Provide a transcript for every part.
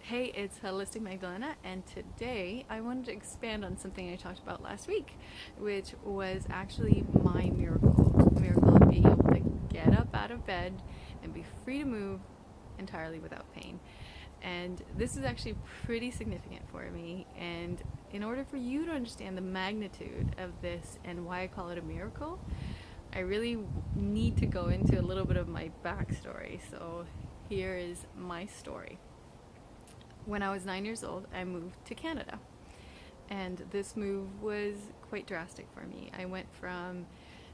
Hey, it's Holistic Magdalena, and today I wanted to expand on something I talked about last week, which was actually my miracle of being able to get up out of bed and be free to move entirely without pain. And this is actually pretty significant for me. And in order for you to understand the magnitude of this and why I call it a miracle, I really need to go into a little bit of my backstory. So here is my story. When I was 9 years old, I moved to Canada. And this move was quite drastic for me. I went from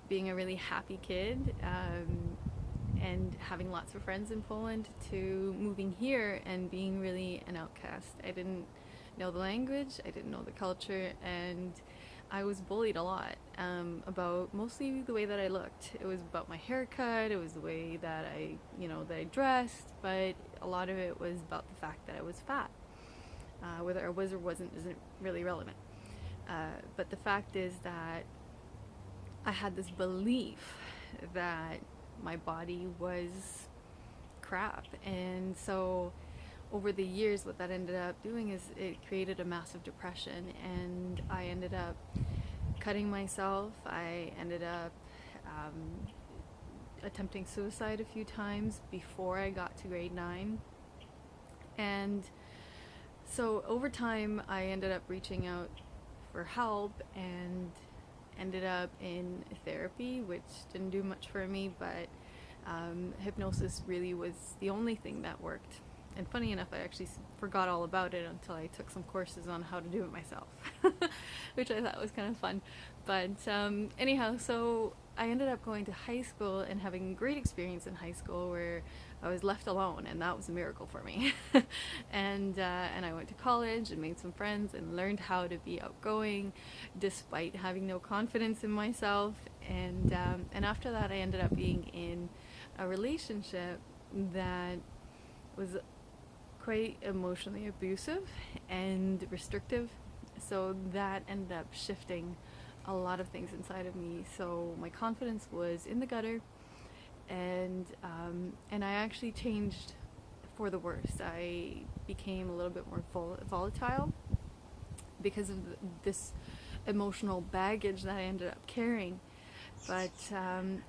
being a really happy kid and having lots of friends in Poland to moving here and being really an outcast. I didn't know the language, I didn't know the culture, and I was bullied a lot about mostly the way that I looked. It was about my haircut, it was the way that I dressed, but a lot of it was about the fact that I was fat. Whether I was or wasn't isn't really relevant. But the fact is that I had this belief that my body was crap. And so over the years, what that ended up doing is it created a massive depression. And I ended up cutting myself. I ended up attempting suicide a few times before I got to grade 9. And so over time, I ended up reaching out for help and ended up in therapy, which didn't do much for me, but hypnosis really was the only thing that worked. And funny enough, I actually forgot all about it until I took some courses on how to do it myself, which I thought was kind of fun. But anyhow, so I ended up going to high school and having a great experience in high school where I was left alone, and that was a miracle for me. And I went to college and made some friends and learned how to be outgoing, despite having no confidence in myself. And after that, I ended up being in a relationship that was quite emotionally abusive and restrictive. So that ended up shifting a lot of things inside of me. So my confidence was in the gutter, and I actually changed for the worst. I became a little bit more volatile because of this emotional baggage that I ended up carrying. But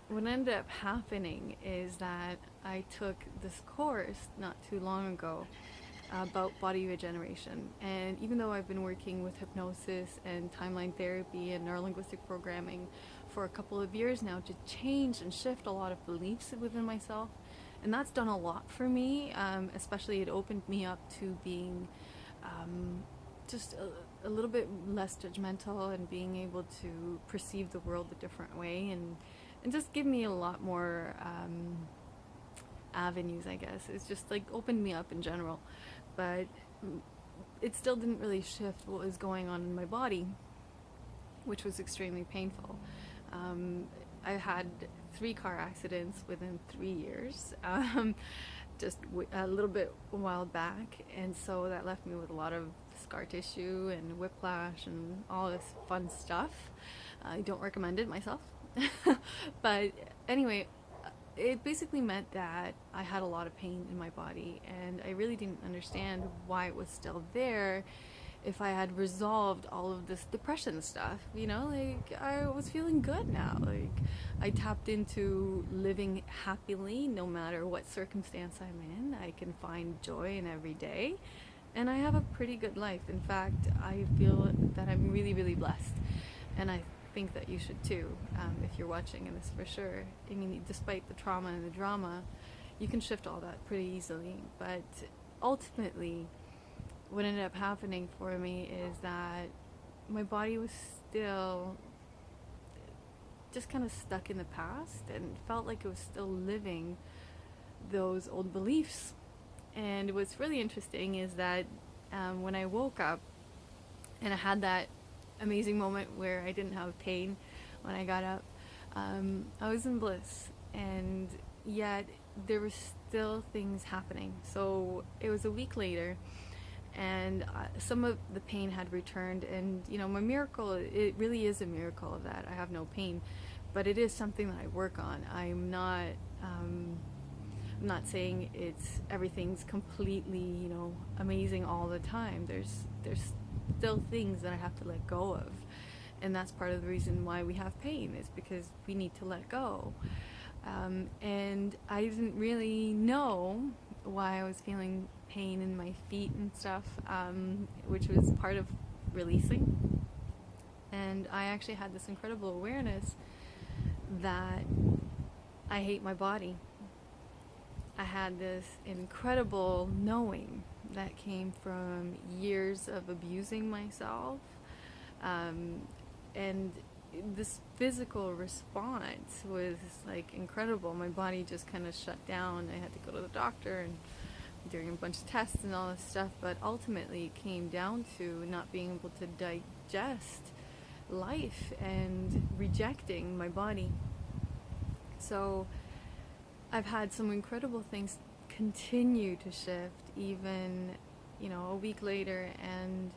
what ended up happening is that I took this course not too long ago about body regeneration. And even though I've been working with hypnosis and timeline therapy and neurolinguistic programming for a couple of years now to change and shift a lot of beliefs within myself, and that's done a lot for me, especially it opened me up to being just a little bit less judgmental and being able to perceive the world a different way, and just give me a lot more avenues, I guess. It's just like opened me up in general. But it still didn't really shift what was going on in my body, which was extremely painful. I had 3 car accidents within 3 years, just a little bit a while back, and so that left me with a lot of scar tissue and whiplash and all this fun stuff. I don't recommend it myself. But anyway, it basically meant that I had a lot of pain in my body, and I really didn't understand why it was still there if I had resolved all of this depression stuff. Like, I was feeling good now. Like, I tapped into living happily no matter what circumstance I'm in. I can find joy in every day, and I have a pretty good life. In fact, I feel that I'm really, really blessed, and I think that you should too, if you're watching, and this for sure. I mean, despite the trauma and the drama, you can shift all that pretty easily. But ultimately, what ended up happening for me is that my body was still just kind of stuck in the past and felt like it was still living those old beliefs. And what's really interesting is that when I woke up and I had that amazing moment where I didn't have pain when I got up, I was in bliss, and yet there were still things happening. So it was a week later, and some of the pain had returned, and my miracle, it really is a miracle that I have no pain, but it is something that I work on. not saying everything's completely, amazing all the time. There's still things that I have to let go of. And that's part of the reason why we have pain, is because we need to let go. And I didn't really know why I was feeling pain in my feet and stuff, which was part of releasing. And I actually had this incredible awareness that I hate my body. I had this incredible knowing that came from years of abusing myself. And this physical response was like incredible. My body just kind of shut down. I had to go to the doctor and doing a bunch of tests and all this stuff, but ultimately it came down to not being able to digest life and rejecting my body. So I've had some incredible things continue to shift, even, a week later, and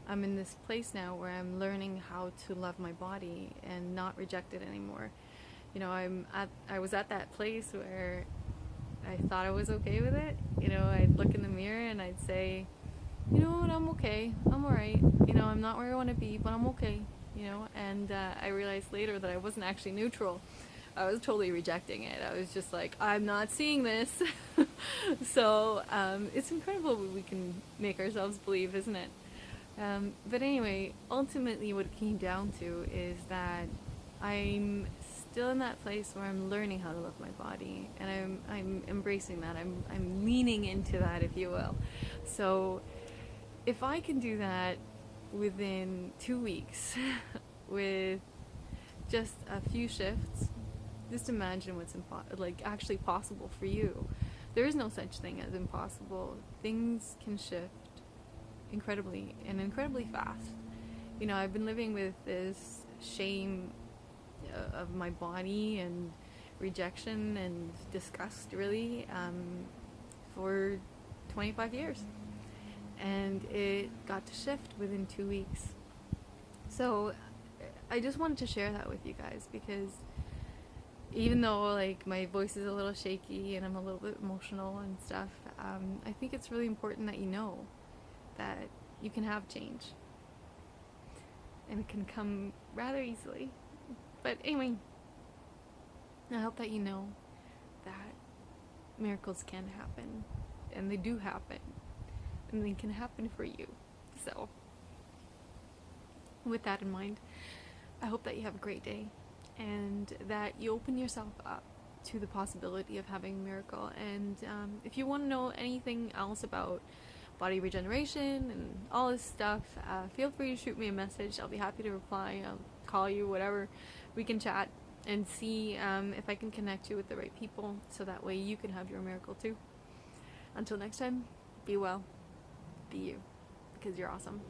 I'm in this place now where I'm learning how to love my body and not reject it anymore. I was at that place where I thought I was okay with it. I'd look in the mirror and I'd say, you know what, I'm okay. I'm alright. I'm not where I want to be, but I'm okay. And I realized later that I wasn't actually neutral. I was totally rejecting it. I was just like, I'm not seeing this. So it's incredible what we can make ourselves believe, isn't it? But anyway, ultimately what it came down to is that I'm still in that place where I'm learning how to love my body, and I'm embracing that. I'm leaning into that, if you will. So if I can do that within 2 weeks with just a few shifts, just imagine what's actually possible for you. There is no such thing as impossible. Things can shift incredibly fast. I've been living with this shame of my body and rejection and disgust, really, for 25 years. And it got to shift within 2 weeks. So I just wanted to share that with you guys, because even though my voice is a little shaky and I'm a little bit emotional and stuff, I think it's really important that you know that you can have change, and it can come rather easily. But anyway, I hope that you know that miracles can happen, and they do happen, and they can happen for you. So with that in mind, I hope that you have a great day, and that you open yourself up to the possibility of having a miracle. And if you want to know anything else about body regeneration and all this stuff, feel free to shoot me a message. I'll be happy to reply. I'll call you, whatever. We can chat and see if I can connect you with the right people, so that way you can have your miracle too. Until next time, be well, be you, because you're awesome.